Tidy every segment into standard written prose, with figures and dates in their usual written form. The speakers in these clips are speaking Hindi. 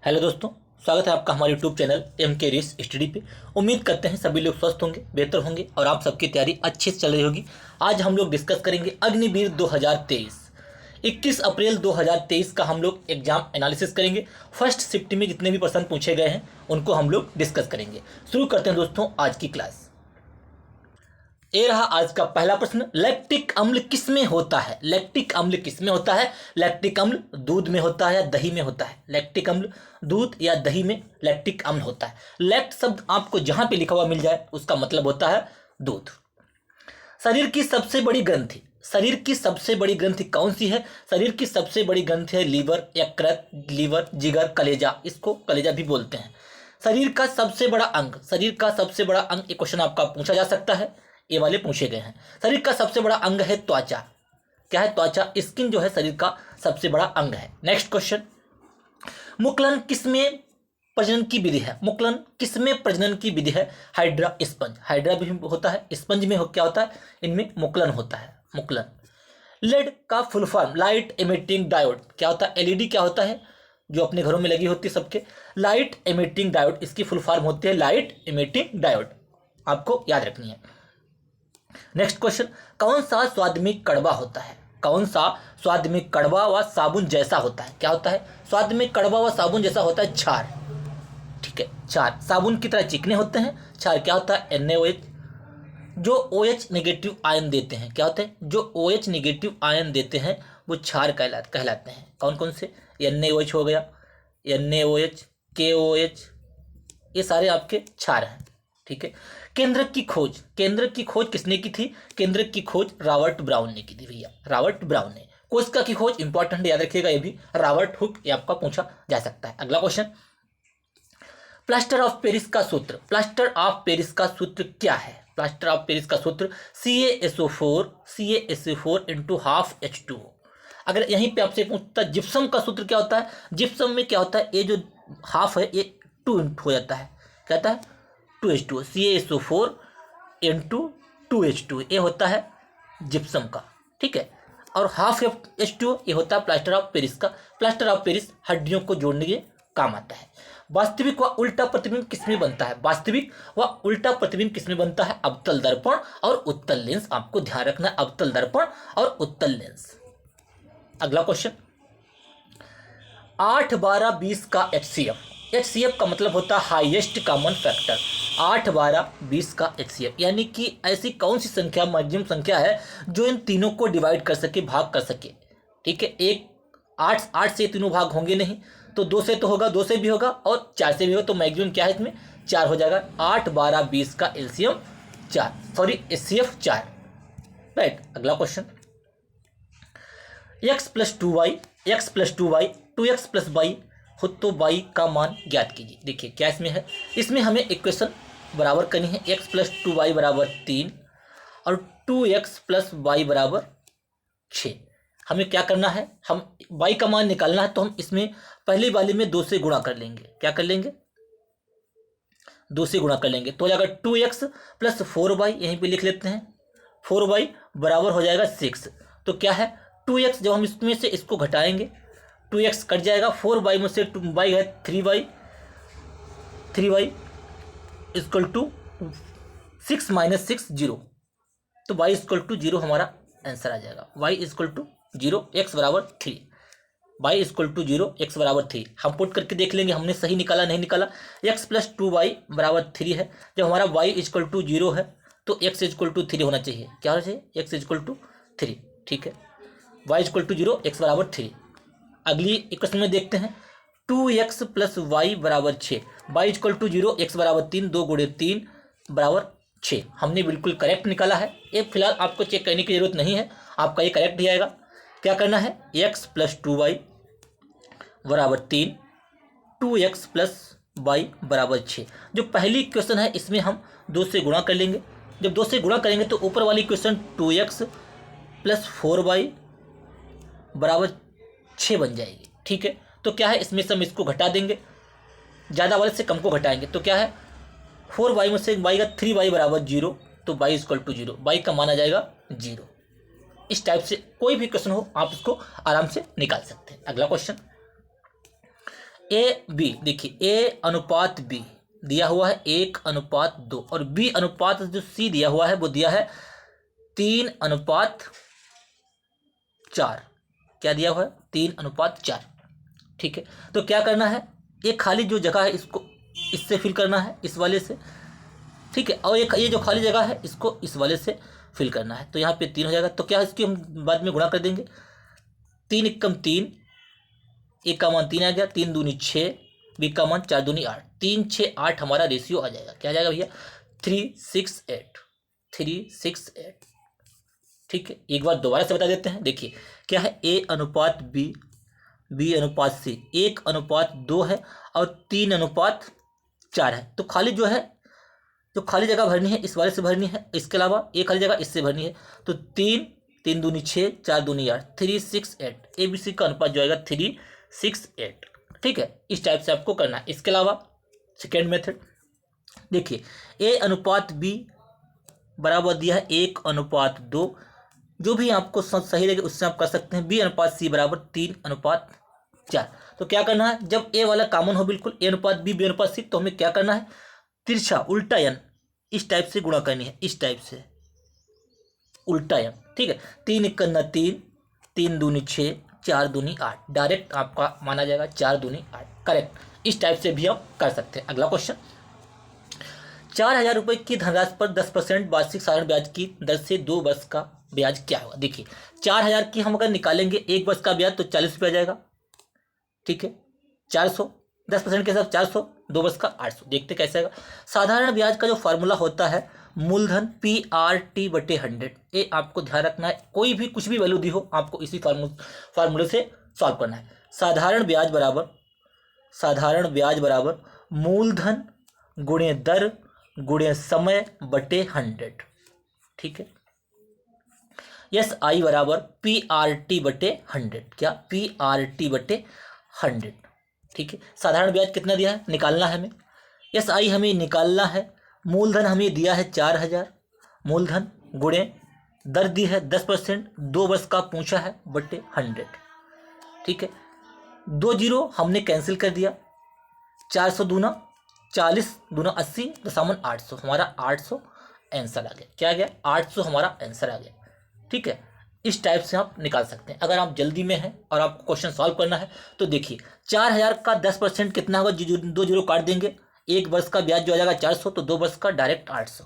हेलो दोस्तों, स्वागत है आपका हमारे यूट्यूब चैनल MK रीस स्टडी पे। उम्मीद करते हैं सभी लोग स्वस्थ होंगे, बेहतर होंगे और आप सबकी तैयारी अच्छे से चल रही होगी। आज हम लोग डिस्कस करेंगे अग्निवीर 2023। 21 अप्रैल 2023 का हम लोग एग्जाम एनालिसिस करेंगे। फर्स्ट शिफ्ट में जितने भी प्रश्न पूछे गए हैं उनको हम लोग डिस्कस करेंगे। शुरू करते हैं दोस्तों आज की क्लास। ये रहा आज का पहला प्रश्न। लैक्टिक अम्ल किसमें होता है? लैक्टिक अम्ल किसमें होता है? लैक्टिक अम्ल दूध में होता है या दही में होता है? लैक्टिक अम्ल दूध या दही में लैक्टिक अम्ल होता है। लैक्ट शब्द आपको जहां पे लिखा हुआ मिल जाए उसका मतलब होता है दूध। शरीर की सबसे बड़ी ग्रंथि, शरीर की सबसे बड़ी ग्रंथि कौन सी है? शरीर की सबसे बड़ी ग्रंथि है लीवर, यकृत, लीवर, जिगर, कलेजा। इसको कलेजा भी बोलते हैं। शरीर का सबसे बड़ा अंग, शरीर का सबसे बड़ा अंग, ये क्वेश्चन आपका पूछा जा सकता है, ये वाले पूछे गए हैं। शरीर का सबसे बड़ा अंग है त्वचा। क्या है? त्वचा, स्किन जो है शरीर का सबसे बड़ा अंग है। Next question. मुकुलन किसमें प्रजनन की विधि है? मुकुलन किसमें प्रजनन की विधि है? Hydra, sponge. हाइड्रा भी होता है, स्पंज में क्या होता है? इनमें मुकुलन होता है, मुकुलन। लेड का full form, light emitting diode. क्या होता है? एलईडी क्या होता है? जो अपने घरों में लगी होती है सबके, लाइट एमिटिंग डायोड, इसकी फुल फॉर्म होती है लाइट एमिटिंग डायोड। आपको याद रखनी है। Next question. कौन सा स्वाद में कड़वा होता है? कौन सा स्वाद में कड़वा व साबुन जैसा होता है? क्या होता है? स्वाद में कड़वा व साबुन जैसा होता है क्षार। ठीक है, क्षार। साबुन की तरह चिकने होते हैं। क्षार क्या होता है? NaOH। जो OH नेगेटिव आयन देते हैं, क्या होते हैं? जो OH नेगेटिव आयन देते हैं वो क्षार कहलाते हैं। कौन कौन से? NaOH हो गया, NaOH, KOH, ये सारे आपके क्षार हैं। ठीक है। केंद्र की खोज, केंद्र की खोज किसने की थी? केंद्र की खोज रॉबर्ट ब्राउन ने की थी भैया, रॉबर्ट ब्राउन ने। कोशिका की खोज इंपॉर्टेंट, याद रखिएगा, ये भी रॉबर्ट हुक, ये आपका पूछा जा सकता है। अगला क्वेश्चन। प्लास्टर ऑफ पेरिस का सूत्र, प्लास्टर ऑफ पेरिस का सूत्र क्या है? प्लास्टर ऑफ पेरिस का सूत्र CaSO4 इंटू हाफ H2O। अगर यहीं पे आपसे पूछता जिप्सम का सूत्र क्या होता है? जिप्सम में क्या होता है? ये जो हाफ है ये 2 हो जाता है, क्या होता है? 2H2O। CaSO4 इंटू 2H2O, ये होता है जिप्सम का। ठीक है। और हाफ H2O ये होता है प्लास्टर ऑफ पेरिस का। प्लास्टर ऑफ पेरिस हड्डियों को जोड़ने के काम आता है। वास्तविक व उल्टा प्रतिबिंब किसमें बनता है? वास्तविक व उल्टा प्रतिबिंब किसमें बनता है? अवतल दर्पण और उत्तल लेंस। आपको ध्यान रखना है, अवतल दर्पण और उत्तल लेंस। अगला क्वेश्चन। 8, 12, 20 का HCF का मतलब होता है हाईएस्ट कॉमन फैक्टर। 8, 12, 20 का HCF यानी कि ऐसी कौन सी संख्या, मैक्सिमम संख्या है जो इन तीनों को डिवाइड कर सके, भाग कर सके। ठीक है। एक 8 से तीनों भाग होंगे नहीं, तो 2 से तो होगा, 2 से भी होगा और 4 से भी होगा, तो मैक्सिमम क्या है इसमें? 4 हो जाएगा। 8, 12, 20 का LCM 4, सॉरी HCF 4। राइट। अगला question. x + 2y, 2x + y हो तो y का मान ज्ञात कीजिए। देखिए क्या इसमें है, इसमें हमें इक्वेशन बराबर करनी है। x + 2y = 3 और 2x + y = 6। हमें क्या करना है? हम y का मान निकालना है, तो हम इसमें पहली वाली में 2 से गुणा कर लेंगे। क्या कर लेंगे? 2 से गुणा कर लेंगे तो हो जाएगा 2x + 4y, यहीं पे लिख लेते हैं। 4y बराबर हो जाएगा 6। तो क्या है? 2x, जब हम इसमें से इसको घटाएंगे 2x कट जाएगा, 4y में से y है 3y, 3y = 6 - 6 0, तो y = 0 हमारा आंसर आ जाएगा। y = 0, x = 3। y = 0, x = 3। हम पुट करके देख लेंगे हमने सही निकाला नहीं निकाला। x + 2y = 3 है। जब हमारा y = 0 है तो x = 3 होना चाहिए। क्या होना चाहिए? x = 3। ठीक है। y = 0, x = 3। अगली इक्वेशन में देखते हैं। 2x + y = 6, y = 0, x = 3, 2 × 3 = 6। हमने बिल्कुल करेक्ट निकाला है। ये फिलहाल आपको चेक करने की जरूरत नहीं है, आपका ये करेक्ट ही आएगा। क्या करना है? x + 2y = 3, 2x + y = 6। जो पहली इक्वेशन है इसमें हम 2 से गुणा कर लेंगे। जब 2 से गुणा करेंगे तो ऊपर वाली इक्वेशन 2x + 4y = 6 बन जाएगी। ठीक है। तो क्या है, इसमें से हम इसको घटा देंगे, ज़्यादा वाले से कम को घटाएंगे तो क्या है? 4y में से y का 3y = 0, तो y = 0, y का मान आ जाएगा 0। इस टाइप से कोई भी क्वेश्चन हो आप इसको आराम से निकाल सकते हैं। अगला क्वेश्चन। ए बी, देखिए ए अनुपात बी दिया हुआ है 1:2 और बी अनुपात जो सी दिया हुआ है वो दिया है 3:4। क्या दिया हुआ है? 3:4। ठीक है, तो क्या करना है, ये खाली जो जगह है इसको इससे फिल करना है, इस वाले से। ठीक है, और ये जो खाली जगह है इसको इस वाले से फिल करना है। तो यहाँ पे 3 हो जाएगा। तो क्या इसकी हम बाद में गुणा कर देंगे, 3 एकम 3, एक का मान 3 आ गया, 3 दूनी 6, बी का मान 4 दूनी 8, 3 6 8 हमारा रेशियो आ जाएगा। क्या आ जाएगा भैया? 368, 368। ठीक है, एक बार दोबारा से बता देते हैं। देखिए क्या है, ए अनुपात बी, बी अनुपात सी 1:2 है और 3:4 है। तो खाली जो है, जो खाली जगह भरनी है इस वाले से भरनी है, इसके अलावा एक खाली जगह इससे भरनी है। तो 3 दूनी 6, 4 दूनी 8, 368। ए बी सी का अनुपात जो आएगा 368। ठीक है, इस टाइप से आपको करना है। इसके अलावा सेकेंड मेथड देखिए, ए अनुपात बी बराबर दिया है 1:2। जो भी आपको सही लगे उससे आप कर सकते हैं। बी अनुपात सी बराबर 3:4। तो क्या करना है, जब ए वाला कॉमन हो बिल्कुल, ए अनुपात बी, बी अनुपात सी, तो हमें क्या करना है, तिरछा उल्टा एन इस टाइप से गुणा करनी है, इस टाइप से उल्टा एन। ठीक है, 3 एकन्ना 3, 3 दूनी 6, 4 दूनी 8, डायरेक्ट आपका माना जाएगा 4 दूनी 8। करेक्ट, इस टाइप से भी हम कर सकते हैं। अगला क्वेश्चन, 4,000 रुपये की धनराशि पर 10% वार्षिक साधारण ब्याज की दर से 2 वर्ष का ब्याज क्या होगा? देखिए 4,000 की हम अगर निकालेंगे 1 वर्ष का ब्याज तो 40 रुपये आ जाएगा। ठीक है, 400, 10% के हिसाब 400, 2 वर्ष का 800। देखते कैसे आएगा। साधारण ब्याज का जो फार्मूला होता है मूलधन PRT/100। ये आपको ध्यान रखना है, कोई भी कुछ भी वैल्यू दी हो आपको इसी फार्मूले से सॉल्व करना है। साधारण ब्याज बराबर मूलधन गुणे दर गुणे समय बटे 100। ठीक है, SI बराबर PRT/100। क्या? PRT/100। ठीक है, साधारण ब्याज कितना दिया है निकालना है हमें, SI हमें निकालना है। मूलधन हमें दिया है 4,000, मूलधन गुणे दर दी है 10%, 2 वर्ष का पूछा है, बटे 100। ठीक है, 2 जीरो हमने कैंसिल कर दिया, 400 दूना 40 दूना 80 दशामन 800, हमारा 800 आंसर आ गया। क्या आ गया? 800 हमारा आंसर आ गया। ठीक है, इस टाइप से आप निकाल सकते हैं। अगर आप जल्दी में हैं और आपको क्वेश्चन सॉल्व करना है तो देखिए 4,000 का 10% कितना होगा, 2 जीरो काट देंगे, 1 वर्ष का ब्याज जो आ जाएगा 400, तो 2 वर्ष का डायरेक्ट 800।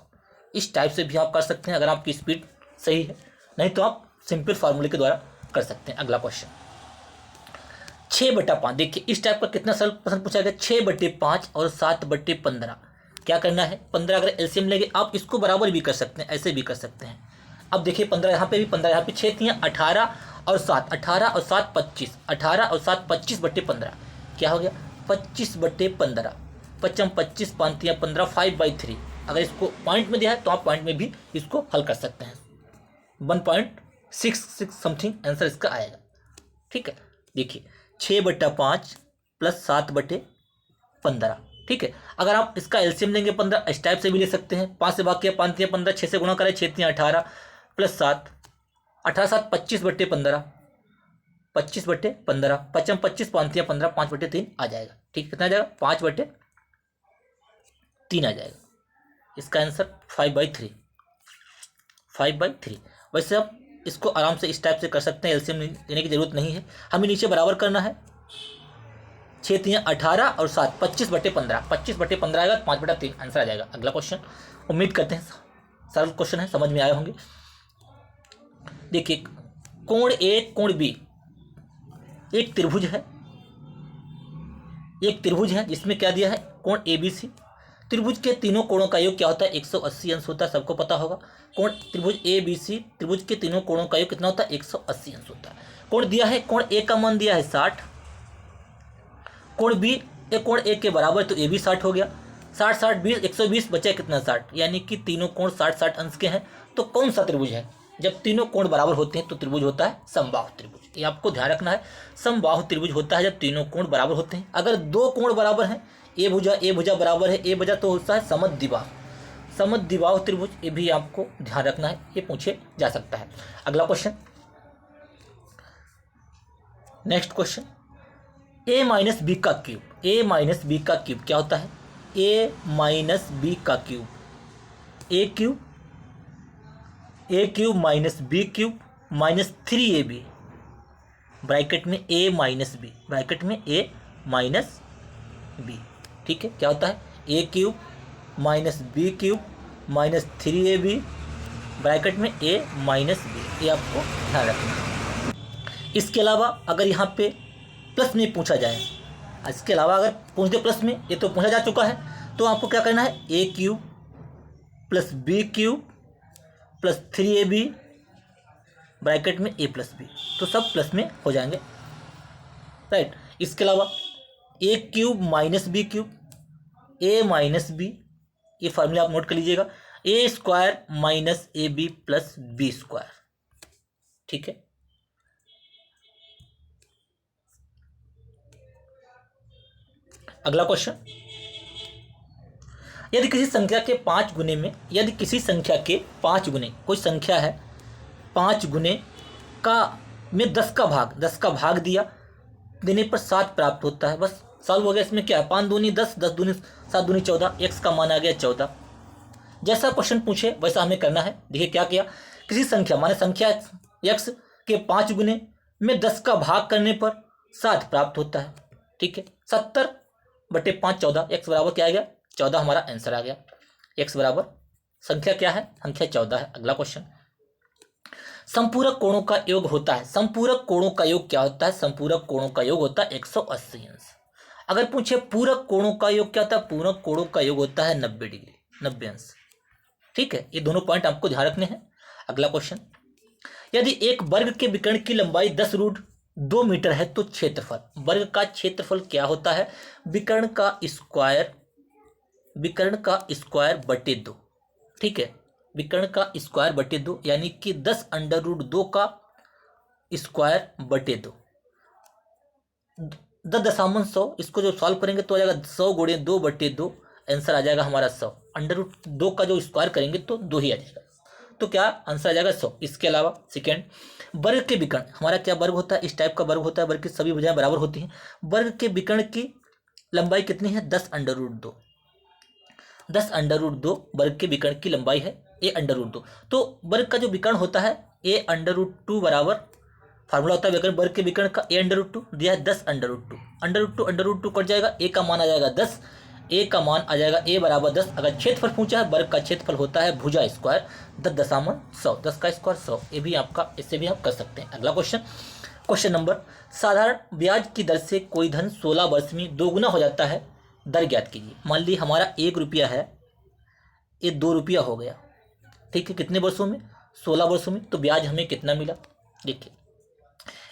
इस टाइप से भी आप कर सकते हैं अगर आपकी स्पीड सही है, नहीं तो आप सिंपल फार्मूले के द्वारा कर सकते हैं। अगला क्वेश्चन 6/5। देखिए इस टाइप का कितना सरल प्रश्न पूछा गया, 6/5 और 7/15। क्या करना है, 15 अगर एलसीएम लेंगे आप इसको बराबर भी कर सकते हैं, ऐसे भी कर सकते हैं। अब देखिए 15 यहाँ पे भी, 15 यहाँ पे, 6 3 18 और 7, 18 और 7 25, 18 और 7 25/15। क्या हो गया? 25/15, 25 25 5 15, 5/3। अगर इसको पॉइंट में दिया है तो आप पॉइंट में भी इसको हल कर सकते हैं, 1.66 समथिंग आंसर इसका आएगा। ठीक है, देखिए 6/5 प्लस 7/15। ठीक है, अगर आप इसका एलसीएम लेंगे 15, इस टाइप से भी ले सकते हैं। 5 से भाग किया, 5 3 15, 6 से गुणा करें, 6 3 18 प्लस 7, 18 7 25/15, 25/15, 25 25 5 3 15, 5/3 आ जाएगा। ठीक, कितना आ जाएगा? 5/3 आ जाएगा। इसका आंसर 5/3, 5/3। वैसे आप इसको आराम से इस टाइप से कर सकते हैं, एलसीएम लेने की जरूरत नहीं है। हमें नीचे बराबर करना है, 6 3 18 और 7 25/15, 25/15 आएगा, 5/3 आंसर आ जाएगा। अगला क्वेश्चन उम्मीद करते हैं सरल क्वेश्चन है, समझ में आए होंगे। देखिए कोण ए कोण बी, एक त्रिभुज है जिसमें क्या दिया है, कोण ABC। त्रिभुज के तीनों कोणों का योग क्या होता है? 180 अंश होता है, सबको पता होगा। कोण त्रिभुज ABC, त्रिभुज के तीनों कोणों का योग कितना होता है? 180 अंश होता है। कोण दिया है, कोण ए का मान दिया है 60, कोण बी कोण ए के बराबर, तो ए भी 60 हो गया। 60 60 20, 120 बचा कितना? 60, यानी कि तीनों कोण 60 60 अंश के हैं। तो कौन सा त्रिभुज है? जब तीनों कोण बराबर होते हैं तो त्रिभुज होता है समबाहु त्रिभुज। ये आपको ध्यान रखना है, समबाहु त्रिभुज होता है जब तीनों कोण बराबर होते हैं। अगर 2 कोण बराबर हैं, ए भुजा बराबर है ए भुजा, तो होता है समद्विबाहु त्रिभुज। ये भी आपको ध्यान रखना है, ये पूछे जा सकता है। अगला question, next question A minus B का क्यूब, ए माइनस बी का क्यूब क्या होता है? ए माइनस बी का cube, A cube minus B cube minus 3ab bracket में ए माइनस बी, ब्रैकेट में ए माइनस बी। ठीक है, क्या होता है? A cube minus B cube minus 3ab bracket में ए माइनस बी। ये आपको ध्यान रखना है। इसके अलावा अगर यहाँ पे प्लस में पूछा जाए, इसके अलावा अगर पूछ दे प्लस में, ये तो पूछा जा चुका है, तो आपको क्या करना है? A cube plus B cube plus 3ab bracket में ए प्लस बी, तो सब प्लस में हो जाएंगे, राइट। इसके अलावा A cube minus B cube, A minus B, ये फार्मूला आप नोट कर लीजिएगा, A square minus A B plus B square. ठीक है, अगला क्वेश्चन, यदि किसी संख्या के 5 गुने में, यदि किसी संख्या के 5 गुने, कोई संख्या है 5 गुने का में 10 का भाग दिया, देने पर 7 प्राप्त होता है। बस सॉल्व हो गया। इसमें क्या है? 5 दूनी 10, 10 दूनी 7 दूनी 14, एक्स का मान आ गया 14। जैसा क्वेश्चन पूछे वैसा हमें करना है। देखिए क्या किया, किसी संख्या माने संख्या एक्स के 5 गुने में 10 का भाग करने पर 7 प्राप्त होता है। ठीक है, 70/5 14, एक्स बराबर क्या आ गया? 14 हमारा आंसर आ गया। एक्स बराबर संख्या क्या है? संख्या 14 है। अगला क्वेश्चन, संपूरक कोणों का योग होता है। संपूरक कोणों का योग क्या होता है? संपूरक कोणों का योग होता है 180 अंश। अगर पूछे पूरक कोणों का योग क्या होता है? पूरक कोणों का योग होता है 90 डिग्री, 90 अंश। ठीक है, ये दोनों पॉइंट आपको ध्यान रखने हैं। अगला क्वेश्चन, यदि एक वर्ग के विकर्ण की लंबाई 10√2 मीटर है तो क्षेत्रफल, वर्ग का क्षेत्रफल क्या होता है? विकर्ण का स्क्वायर बटे 2। ठीक है, विकर्ण का स्क्वायर बटे 2 यानी कि 10√2 का स्क्वायर बटे 2, 10.100। इसको जो सॉल्व करेंगे तो आ जाएगा 100 गुणे 2 बटे 2, आंसर आ जाएगा हमारा 100। √2 का जो स्क्वायर करेंगे तो 2 ही आ जाएगा, तो क्या आंसर आ जाएगा 100। इसके अलावा सेकेंड, वर्ग के विकर्ण, हमारा क्या वर्ग होता है? इस टाइप का वर्ग होता है, वर्ग की सभी भुजाएं बराबर होती हैं। वर्ग के विकर्ण की लंबाई कितनी है? 10√2, 10√2 वर्ग के विकर्ण की लंबाई है a√2। तो वर्ग का जो विकर्ण होता है a√2 बराबर, फार्मूला होता है विकर्ण वर्ग के विकर्ण का a√2 दिया है 10√2, √2 कट जाएगा, a का मान आ जाएगा 10, a का मान आ जाएगा a बराबर 10। अगर क्षेत्रफल पूछा है, वर्ग का क्षेत्रफल होता है भुजा स्क्वायर 10.100, 10 का स्क्वायर 100। ये भी आपका, इससे भी आप कर सकते हैं। अगला क्वेश्चन, क्वेश्चन नंबर, साधारण ब्याज की दर से कोई धन 16 वर्ष में दोगुना हो जाता है, दर ज्ञात कीजिए। मान ली हमारा 1 रुपया है, ये 2 रुपया हो गया। ठीक है, कितने वर्षों में? 16 वर्षों में। तो ब्याज हमें कितना मिला? देखिए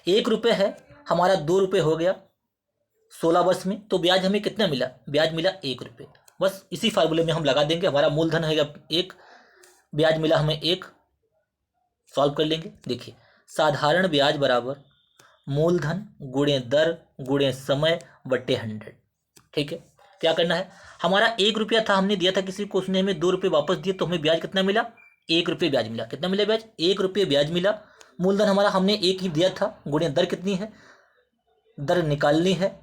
1 रुपये है, हमारा 2 रुपये हो गया 16 वर्ष में, तो ब्याज हमें कितना मिला? ब्याज मिला 1 रुपये। बस इसी फार्मूले में हम लगा देंगे। हमारा मूलधन है 1, ब्याज मिला हमें 1, सॉल्व कर लेंगे। देखिए साधारण ब्याज बराबर मूलधन गुणे दर गुणे समय बटे 100। ठीक है, क्या करना है? हमारा 1 रुपया था, हमने दिया था किसी को, उसने हमें 2 रुपये वापस दिए, तो हमें ब्याज कितना मिला? 1 रुपये ब्याज मिला। कितना मिला ब्याज? 1 रुपये ब्याज मिला। मूलधन हमारा हमने 1 ही दिया था, गुणे दर कितनी है? दर निकालनी है,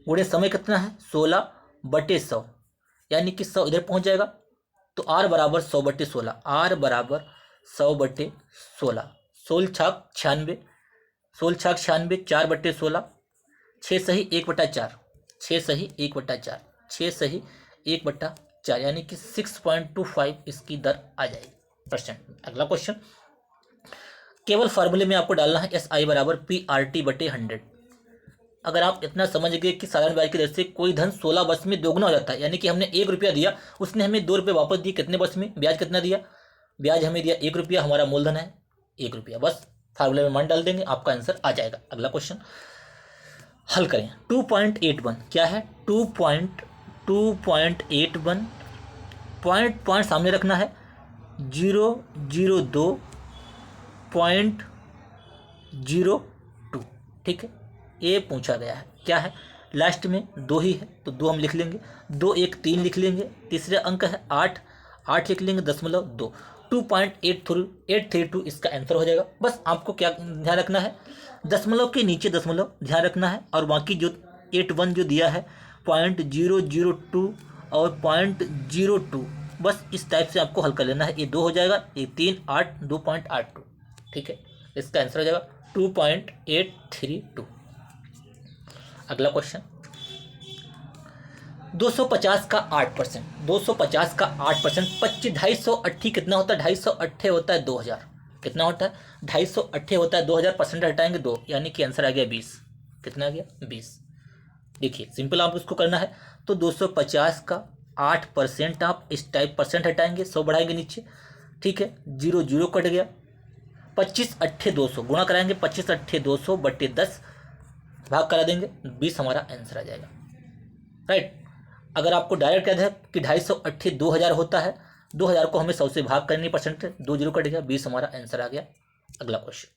गुणे समय कितना है? 16/100, यानी कि 100 इधर पहुंच जाएगा, तो r बराबर 100/16, r बराबर 100/16, 16 छाक 96, 16 छाक 96, 4/16, 6 सही 1/4, 6 सही 1/4, 6 सही 1/4, यानी कि 6.25 इसकी दर आ जाएगी %। अगला क्वेश्चन, केवल फार्मूले में आपको डालना है SI बराबर PRT/100। अगर आप इतना समझ गए कि साधारण ब्याज की दर से कोई धन 16 वर्ष में दोगुना हो जाता है, यानी कि हमने 1 रुपया दिया, उसने हमें 2 रुपये वापस दिए, कितने वर्ष में? ब्याज कितना दिया? ब्याज हमें दिया 1 रुपया, हमारा मूलधन है 1 रुपया। बस फार्मूले में मान डाल देंगे, आपका आंसर आ जाएगा। अगला क्वेश्चन हल करें। 2.81 क्या है? 2.81, पॉइंट सामने रखना है, 002.02। ठीक है, ये पूछा गया है। क्या है? लास्ट में 2 ही है, तो 2 हम लिख लेंगे, 2 1 3 लिख लेंगे, तीसरे अंक है 8, 8 लिख लेंगे, 0.2, 2.832 इसका आंसर हो जाएगा। बस आपको क्या ध्यान रखना है? दशमलव के नीचे दशमलव ध्यान रखना है, और बाकी जो 0.81 जो दिया है, 0.002 और 0.02, बस इस टाइप से आपको हल कर लेना है। ये 2 हो जाएगा, ये 3, 8, 2.82, ठीक है। इसका आंसर हो जाएगा 2.832। अगला क्वेश्चन, 250 का 8%, 250 का 8%, 250 कितना होता है, 250 होता है 2000, कितना होता है 250 होता है 2000, परसेंट हटाएंगे 2, यानी कि आंसर आ गया 20। कितना आ गया 20। देखिए सिंपल आप उसको करना है, तो 250 का 8% आप इस टाइप परसेंट हटाएंगे, 100 बढ़ाएंगे नीचे, ठीक है, 0 0 कट गया, 25 8 200 गुणा कराएंगे, 25 8 200 बट्टे 10 भाग करा देंगे, 20 हमारा आंसर आ जाएगा, राइट। अगर आपको डायरेक्ट याद है कि 250 2000 होता है, 2000 को हमें 100 से भाग करनी, परसेंट 2 0 कट गया, 20 हमारा आंसर आ गया। अगला क्वेश्चन,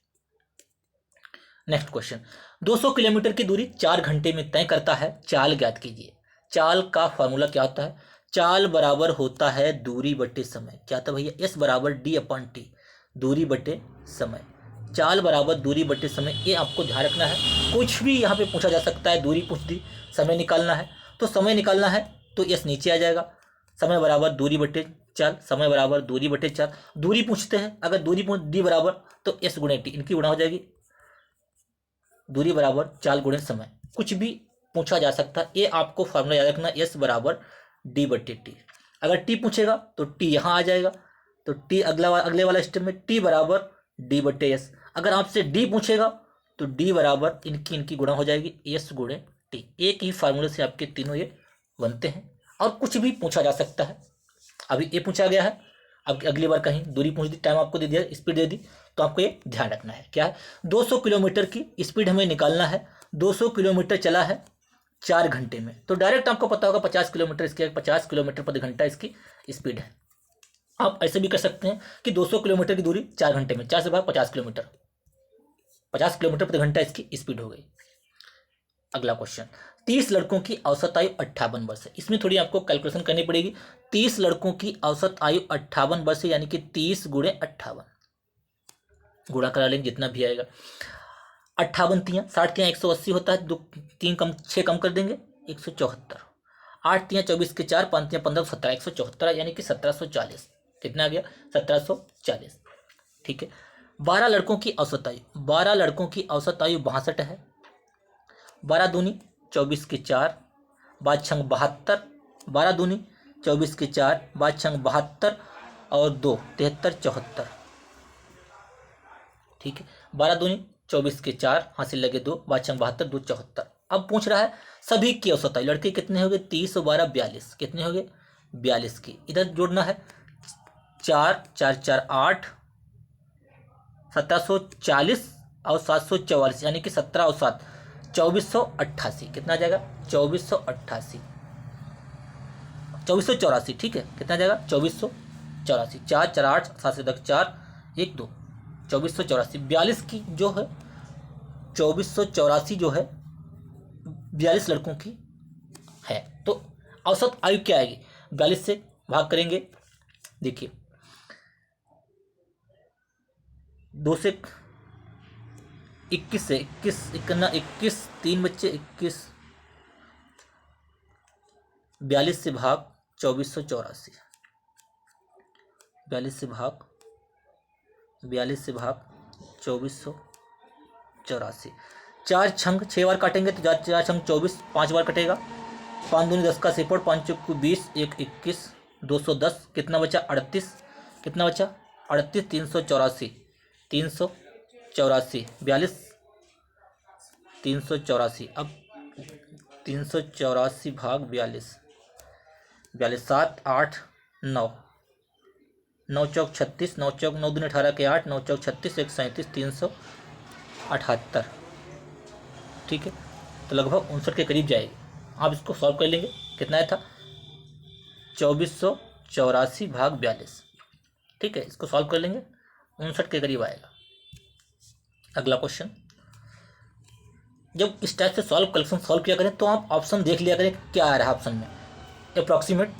नेक्स्ट क्वेश्चन, 200 किलोमीटर की दूरी 4 घंटे में तय करता है, चाल ज्ञात कीजिए। चाल का फॉर्मूला क्या होता है, चाल बराबर होता है दूरी बटे समय। क्या था भैया, एस बराबर d/t, दूरी बटे समय। चाल बराबर दूरी बटे समय, ये आपको ध्यान रखना है। कुछ भी यहाँ पे पूछा जा सकता है, दूरी पूछ दी, समय निकालना है, तो समय निकालना है तो एस नीचे आ जाएगा, समय बराबर दूरी बटे चाल, समय बराबर दूरी बटे चाल। दूरी पूछते हैं, अगर दूरी पूछ डी बराबर तो एस गुणे टी, इनकी गुणा हो जाएगी, दूरी बराबर चाल गुणे समय। कुछ भी पूछा जा सकता है, ये आपको फॉर्मूला याद रखना, एस बराबर डी बटे टी। अगर टी पूछेगा तो टी यहाँ आ जाएगा, तो टी अगले वाला स्टेप में टी बराबर डी बटे एस। अगर आपसे डी पूछेगा तो डी बराबर इनकी गुणा हो जाएगी, एस गुणे टी। एक ही फार्मूले से आपके तीनों ये बनते हैं, और कुछ भी पूछा जा सकता है। अभी ये पूछा गया है, अब अगली बार कहीं दूरी पूछ दी, टाइम आपको दे दिया, स्पीड दे दी, तो आपको ये ध्यान रखना है। क्या है, 200 किलोमीटर की स्पीड हमें निकालना है। 200 किलोमीटर चला है 4 घंटे में, तो डायरेक्ट आपको पता होगा 50 किलोमीटर इसकी, 50 किलोमीटर प्रति घंटा इसकी स्पीड है। आप ऐसे भी कर सकते हैं कि 200 किलोमीटर की दूरी 4 घंटे में, 4 से भाग 50 किलोमीटर, 50 किलोमीटर प्रति घंटा इसकी स्पीड हो गई। अगला क्वेश्चन, 30 लड़कों की औसत आयु 58 वर्ष है। इसमें थोड़ी आपको कैलकुलेशन करनी पड़ेगी। 30 लड़कों की औसत आयु 58 वर्ष है, यानी कि 30 गुणे 58, गुणा करा लेंगे जितना भी आएगा। 58 तियाँ 60 तियाँ 180 होता है, 2 3 कम 6 कम कर देंगे 174, 8 तियाँ 24 के 4, 5 तियाँ 15 17, 174 यानी कि 1740। कितना आ गया 1740, ठीक है। 12 लड़कों की औसत आयु, 12 लड़कों की औसत आयु 62 है। 12 दूनी 24 के 4, 5 छंग 72, 12 दूनी 24 के 4, 5 छंग 72 और 2 73 74, ठीक है। 12 दूनी 24 के 4, हासिल लगे 2, 5 छंग 72, 2 74। अब पूछ रहा है सभी की औसत आयु, लड़के कितने हो गए 30 और 12 42, कितने हो गए 42 की। इधर जोड़ना है 4 4 4 8, 1740 और 744, यानी कि 17 और 7 2488। कितना आ जाएगा 2488, 2484, ठीक है। कितना आ जाएगा 2484, 4 4 8 7 से 4 1 2, 2484। 42 की जो है 2484 जो है 42 लड़कों की है, तो औसत आयु क्या आएगी, 42 से भाग करेंगे। देखिए 2 से 21 से 21 इकना 21 3 बच्चे 21, 42 से भाग 2484, 42 से भाग 2484, 4 छंग 6 बार काटेंगे तो 4 छंग 24, 5 बार कटेगा, 5 दूनी 10 का सिपट, 5 चौक 20, 1 21, 210, कितना बचा 38, कितना बचा 38, 384, 384, 42 384। अब 384 भाग 42, 42 7 8 9, 9 चौक 36, 9 चौक 9 दूनी 18 के 8, 9 चौक 36, 1 37, 378, ठीक है। तो लगभग 59 के करीब जाएगी। आप इसको सॉल्व कर लेंगे, कितना था 2484 भाग 42, ठीक है। इसको सॉल्व कर लेंगे 59 के करीब आएगा। अगला क्वेश्चन, जब इस टाइप से कैलकुलेशन सॉल्व किया करें तो आप ऑप्शन देख लिया करें क्या आ रहा है ऑप्शन में, अप्रॉक्सीमेट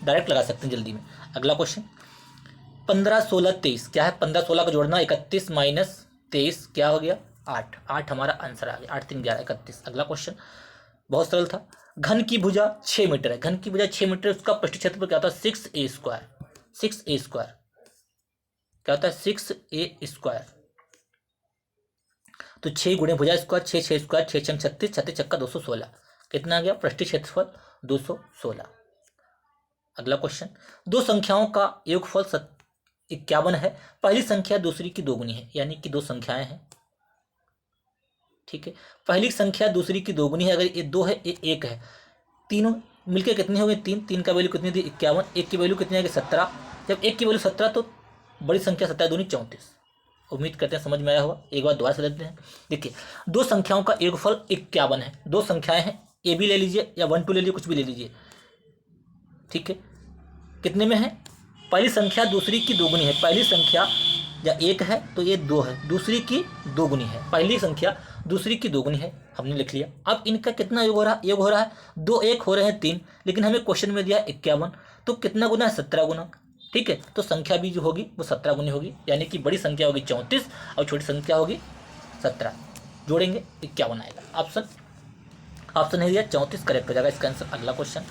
डायरेक्ट लगा सकते हैं जल्दी में। अगला क्वेश्चन, 15 16 23, क्या है 15 16 का जोड़ना 31 माइनस 23, क्या हो गया 8, 8 हमारा आंसर आ गया, 8 3 11 31। अगला क्वेश्चन, बहुत सरल था। घन की भुजा 6 मीटर है, घन की भुजा 6 मीटर, उसका पृष्ठ क्षेत्रफल क्या होता है 6a²। 6a² क्या होता है 6a²। तो 6 गुणे भुजा स्क्वायर, 6 6 स्क्वायर, 6 छंग 36, 36 छक्का 216। कितना आ गया पृष्ठीय क्षेत्रफल 216। अगला क्वेश्चन, दो संख्याओं का योगफल 51 है, पहली संख्या दूसरी की दोगुनी है, यानी कि दो संख्याएं हैं, ठीक है। पहली संख्या दूसरी की दोगुनी है, अगर ये 2 है ये 1 है, तीनों मिलकर कितनी हो गई 3, 3 का वैल्यू कितनी थी 51, 1 की वैल्यू कितनी आ गई 17। जब 1 की वैल्यू 17 तो बड़ी संख्या 17 दूनी 34। उम्मीद करते हैं समझ में आया होगा। एक बार दोबारा से लेते हैं। देखिए दो संख्याओं का योगफल 51 है, दो संख्याएं हैं, ए भी ले लीजिए या 1 2 ले लीजिए, कुछ भी ले लीजिए, ठीक है। कितने में है, पहली संख्या दूसरी की दोगुनी है, पहली संख्या या 1 है तो ये 2 है, दूसरी की दोगुनी है, पहली संख्या दूसरी की दोगुनी है, हमने लिख लिया। अब इनका कितना योग हो रहा है, योग हो रहा है 2 1 हो रहे हैं 3, लेकिन हमें क्वेश्चन में दिया 51, तो कितना गुना है 17 गुना, ठीक है। तो संख्या भी जो होगी वो 17 गुनी होगी, यानी कि बड़ी संख्या होगी 34 और छोटी संख्या होगी 17, जोड़ेंगे 51 आएगा। ऑप्शन है दिया 34 करेक्ट हो जाएगा इसका आंसर। अगला क्वेश्चन,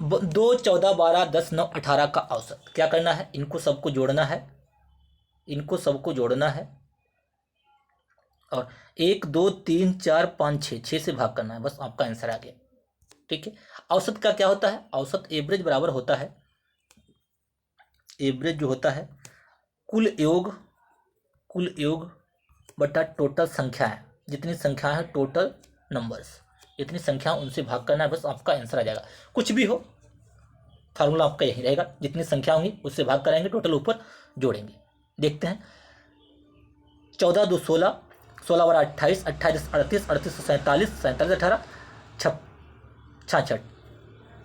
2 14 12 10 9 18 का औसत क्या करना है, इनको सबको जोड़ना है, इनको सबको जोड़ना है और 1 2 3 4 5 6 से भाग करना है, बस आपका आंसर आ गया, ठीक है। औसत का क्या होता है, औसत एवरेज बराबर होता है, एवरेज जो होता है कुल योग बटा टोटल संख्या है, जितनी संख्या है टोटल नंबर्स, इतनी संख्या उनसे भाग करना है, बस आपका आंसर आ जाएगा। कुछ भी हो फार्मूला आपका यही रहेगा, जितनी संख्या होंगी उससे भाग कराएंगे, टोटल ऊपर जोड़ेंगे। देखते हैं 14 2 16, 16 12 28, 28 38, 38 47, 47 18 66,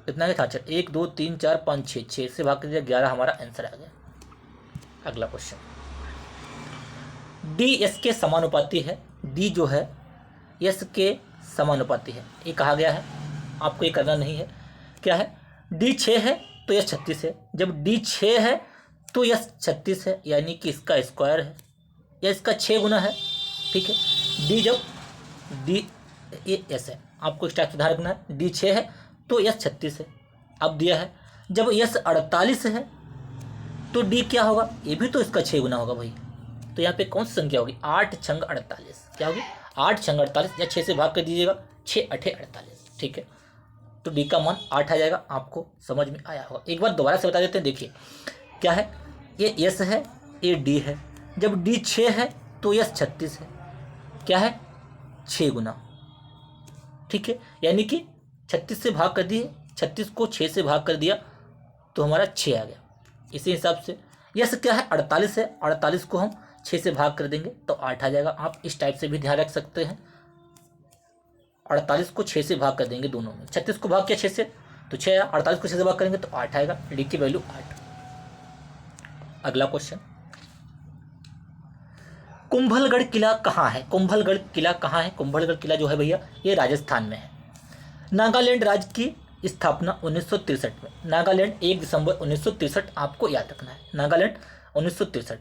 कितना है 66, 1 2 3 4 5 6 से भाग कर दिया 11, हमारा आंसर आ गया। अगला क्वेश्चन, डी एस के समानुपाती है, डी जो है एस के समानुपाती है, ये कहा गया है, आपको ये करना नहीं है। क्या है, डी 6 है तो यस 36 है, जब डी 6 है तो यस 36 है, यानी कि इसका स्क्वायर है या इसका 6 गुना है, ठीक है। डी जब डी ये एस है, आपको इस टाइप से ध्यान रखना है, डी 6 है तो यस 36 है। अब दिया है जब यस 48 है तो डी क्या होगा, ये भी तो इसका 6 गुना होगा भाई, तो यहाँ पे कौन सी संख्या होगी 8 छंग 48, क्या होगी 8 छंग 48, या 6 से भाग कर दीजिएगा 6 8 48, ठीक है। तो डी का मान 8 आ जाएगा, आपको समझ में आया होगा। एक बार दोबारा से बता देते हैं, देखिए क्या है, ये एस है ये डी है, जब डी 6 है तो यस 36 है, क्या है 6 गुना, ठीक है, यानी कि 36 से भाग कर दिए, 36 को 6 से भाग कर दिया तो हमारा 6 आ गया। इसी हिसाब से यस क्या है 48 है, 48 को हम 6 से भाग कर देंगे तो 8 आ जाएगा। आप इस टाइप से भी ध्यान रख सकते हैं, 48 को 6 से भाग कर देंगे दोनों में, 36 को भाग किया 6 से तो 6 आया, 48 को 6 से भाग करेंगे तो 8 आएगा, डी की वैल्यू 8। अगला क्वेश्चन, कुंभलगढ़ किला कहाँ है, कुंभलगढ़ किला कहाँ है, कुंभलगढ़ किला जो है भैया ये राजस्थान में है। नागालैंड राज्य की स्थापना 1963 में, नागालैंड 1 दिसंबर 1963 आपको याद रखना है, नागालैंड 1963।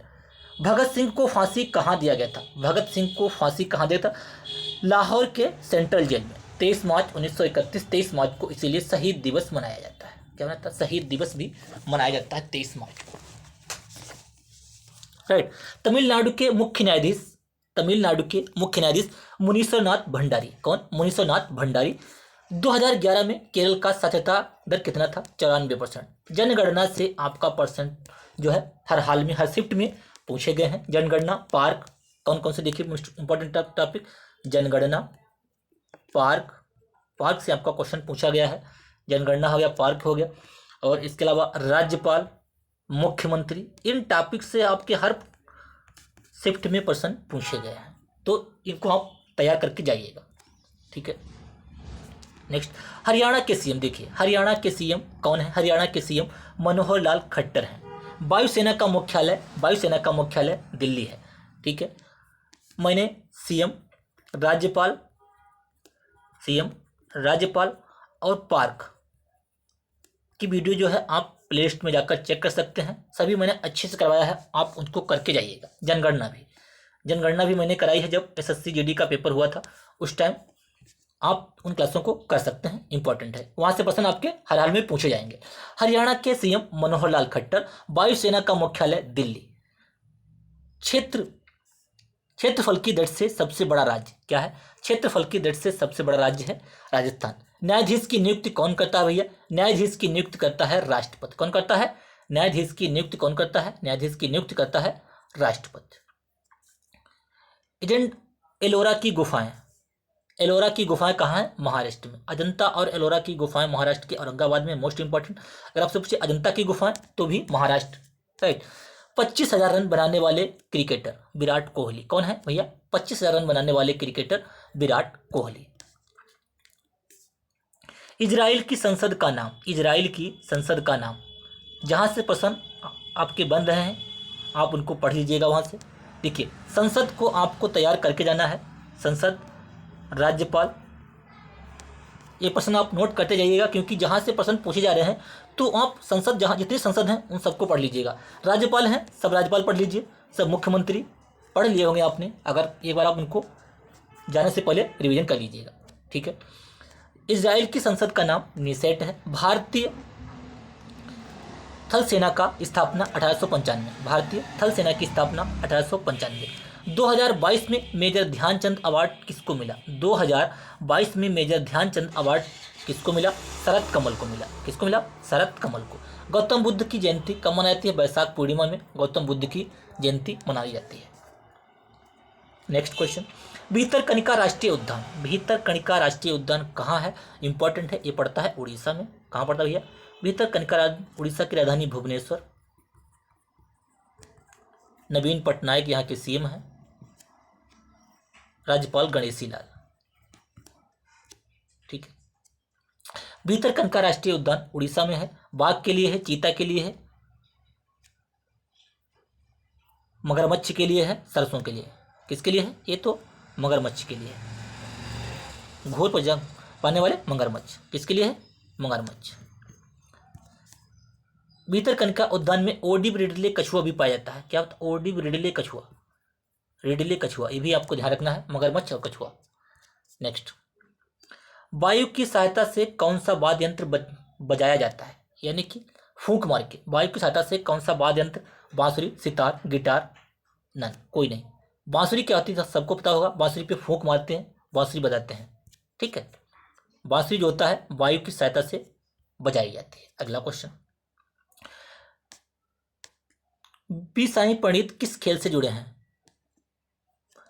भगत सिंह को फांसी कहाँ दिया गया था, भगत सिंह को फांसी कहाँ दिया था, लाहौर के सेंट्रल जेल में 23 मार्च 1931, 23 मार्च को इसीलिए शहीद दिवस मनाया जाता है, क्या मनाता है शहीद दिवस भी मनाया जाता है 23 मार्च को, राइट। तमिलनाडु के मुख्य न्यायाधीश मुनीश्वरनाथ भंडारी, कौन, मुनीश्वरनाथ भंडारी 2011 में केरल का साक्षरता दर कितना था 94%। जनगणना से आपका परसेंट जो है हर हाल में हर शिफ्ट में पूछे गए हैं। जनगणना पार्क कौन कौन से, देखिए इंपॉर्टेंट टॉपिक, जनगणना पार्क से आपका क्वेश्चन पूछा गया है, जनगणना हो गया, पार्क हो गया, और इसके अलावा राज्यपाल, मुख्यमंत्री, इन टॉपिक से आपके हर शिफ्ट में प्रश्न पूछे गए हैं, तो इनको आप तैयार करके जाइएगा, ठीक है। नेक्स्ट, हरियाणा के सीएम, देखिए हरियाणा के सीएम कौन है, हरियाणा के सीएम मनोहर लाल खट्टर हैं। वायुसेना का मुख्यालय दिल्ली है, ठीक है। मैंने सीएम, राज्यपाल और पार्क की वीडियो जो है आप प्लेलिस्ट में जाकर चेक कर सकते हैं, सभी मैंने अच्छे से करवाया है, आप उनको करके जाइएगा। जनगणना भी मैंने कराई है, जब SSC GD का पेपर हुआ था उस टाइम। आप उन क्लासों को कर सकते हैं, इंपॉर्टेंट है, वहां से प्रश्न आपके हर हाल में पूछे जाएंगे। हरियाणा के CM मनोहर लाल खट्टर, वायुसेना का मुख्यालय दिल्ली। क्षेत्रफल की दृष्टि से सबसे बड़ा राज्य क्या है? क्षेत्रफल की दृष्टि से सबसे बड़ा राज्य है राजस्थान। न्यायाधीश की नियुक्ति कौन करता है भैया? न्यायाधीश की नियुक्ति करता है राष्ट्रपति। कौन करता है? न्यायाधीश की नियुक्ति कौन करता है? न्यायाधीश की नियुक्ति करता है राष्ट्रपति। एलोरा की गुफाएं, एलोरा की गुफाएं कहाँ है? महाराष्ट्र में। अजंता और एलोरा की गुफाएं महाराष्ट्र के औरंगाबाद में। मोस्ट इंपॉर्टेंट, अगर आपसे पूछे अजंता की गुफाएं तो भी महाराष्ट्र, राइट। 25,000 रन बनाने वाले क्रिकेटर विराट कोहली। कौन है भैया? 25,000 रन बनाने वाले क्रिकेटर विराट कोहली। इजराइल की संसद का नाम, इजराइल की संसद का नाम। जहां से प्रश्न आपके बन रहे हैं आप उनको पढ़ लीजिएगा वहां से। देखिए, संसद को आपको तैयार करके जाना है। संसद, राज्यपाल, ये प्रश्न आप नोट करते जाइएगा, क्योंकि जहाँ से प्रश्न पूछे जा रहे हैं तो आप संसद, जहाँ जितनी संसद हैं उन सबको पढ़ लीजिएगा। राज्यपाल हैं, सब राज्यपाल पढ़ लीजिए, सब मुख्यमंत्री पढ़ लिए होंगे आपने, अगर एक बार आप उनको जाने से पहले रिवीजन कर लीजिएगा, ठीक है। इजराइल की संसद का नाम नीसेट है। भारतीय थल सेना का स्थापना 1895। भारतीय थल सेना की स्थापना 1895। 2022 में मेजर ध्यानचंद अवार्ड किसको मिला? 2022 में मेजर ध्यानचंद अवार्ड किसको मिला? शरद कमल को मिला। किसको मिला? शरद कमल को। गौतम बुद्ध की जयंती कब मनाई जाती है? वैशाख पूर्णिमा में गौतम बुद्ध की जयंती मनाई जाती है। नेक्स्ट क्वेश्चन, भीतरकनिका राष्ट्रीय उद्यान। भीतरकनिका राष्ट्रीय उद्यान कहाँ है? इंपॉर्टेंट है, ये पड़ता है उड़ीसा में। कहाँ पड़ता है भैया? भीतरकनिका उड़ीसा की राजधानी भुवनेश्वर। नवीन पटनायक यहाँ के CM हैं। राज्यपाल गणेशी लाल, ठीक है। भीतरकनिका राष्ट्रीय उद्यान उड़ीसा में है। बाघ के लिए है, चीता के लिए है, मगरमच्छ के लिए है, सरसों के लिए। किसके लिए है? ये तो मगरमच्छ के लिए है। घोर पर जंग पाने वाले मगरमच्छ। किसके लिए है? मगरमच्छ। भीतरकनिका उद्यान में ओडिव रिडले कछुआ भी पाया जाता है। क्या होता है? ओडिव रिडले कछुआ, रिडले कछुआ, ये भी आपको ध्यान रखना है, मगरमच्छ और कछुआ। नेक्स्ट, वायु की सहायता से कौन सा वाद्य यंत्र बजाया जाता है? यानी कि फूंक मार के। वायु की सहायता से कौन सा वाद्य यंत्र? बांसुरी, सितार, गिटार, नन, कोई नहीं। बांसुरी क्या होती है सबको पता होगा, बांसुरी पे फूंक मारते हैं, बांसुरी बजाते हैं, ठीक है। बांसुरी जो होता है वायु की सहायता से बजाई जाती है। अगला क्वेश्चन, पी साई प्रणीत किस खेल से जुड़े हैं?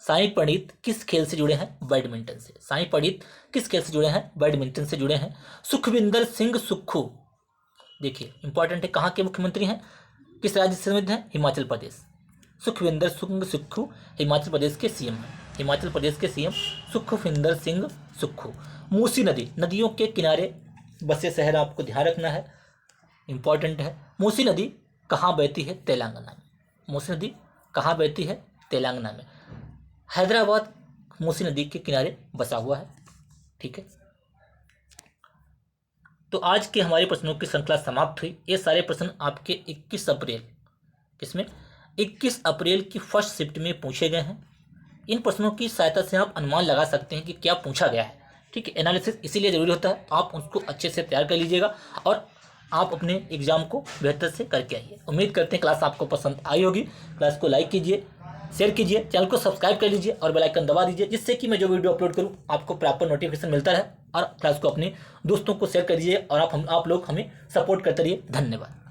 साई प्रणीत किस खेल से जुड़े हैं? बैडमिंटन से। साई प्रणीत किस खेल से जुड़े हैं? बैडमिंटन से जुड़े हैं। सुखविंदर सिंह सुक्खू, देखिए इंपॉर्टेंट है, कहाँ के मुख्यमंत्री हैं? किस राज्य से संबंधित हैं? हिमाचल प्रदेश। सुखविंदर सिंह सुक्खू हिमाचल प्रदेश के CM हैं। हिमाचल प्रदेश के CM सुखविंदर सिंह सुक्खू। मूसी नदी, नदियों के किनारे बसे शहर, आपको ध्यान रखना है, इंपॉर्टेंट है। मूसी नदी कहाँ बहती है? तेलंगाना में। मूसी नदी कहाँ बहती है? तेलंगाना में। हैदराबाद मूसी नदी के किनारे बसा हुआ है, ठीक है। तो आज के हमारे प्रश्नों की श्रृंखला समाप्त हुई। ये सारे प्रश्न आपके 21 अप्रैल, किसमें? 21 अप्रैल की फर्स्ट शिफ्ट में पूछे गए हैं। इन प्रश्नों की सहायता से आप अनुमान लगा सकते हैं कि क्या पूछा गया है, ठीक है। एनालिसिस इसीलिए जरूरी होता है, आप उसको अच्छे से तैयार कर लीजिएगा और आप अपने एग्जाम को बेहतर से करके आइए। उम्मीद करते हैं क्लास आपको पसंद आई होगी। क्लास को लाइक कीजिए, शेयर कीजिए, चैनल को सब्सक्राइब कर लीजिए और बेल आइकन दबा दीजिए, जिससे कि मैं जो वीडियो अपलोड करूं आपको प्रॉपर नोटिफिकेशन मिलता रहे। और क्लास को अपने दोस्तों को शेयर कर दीजिए और आप लोग हमें सपोर्ट करते रहिए। धन्यवाद।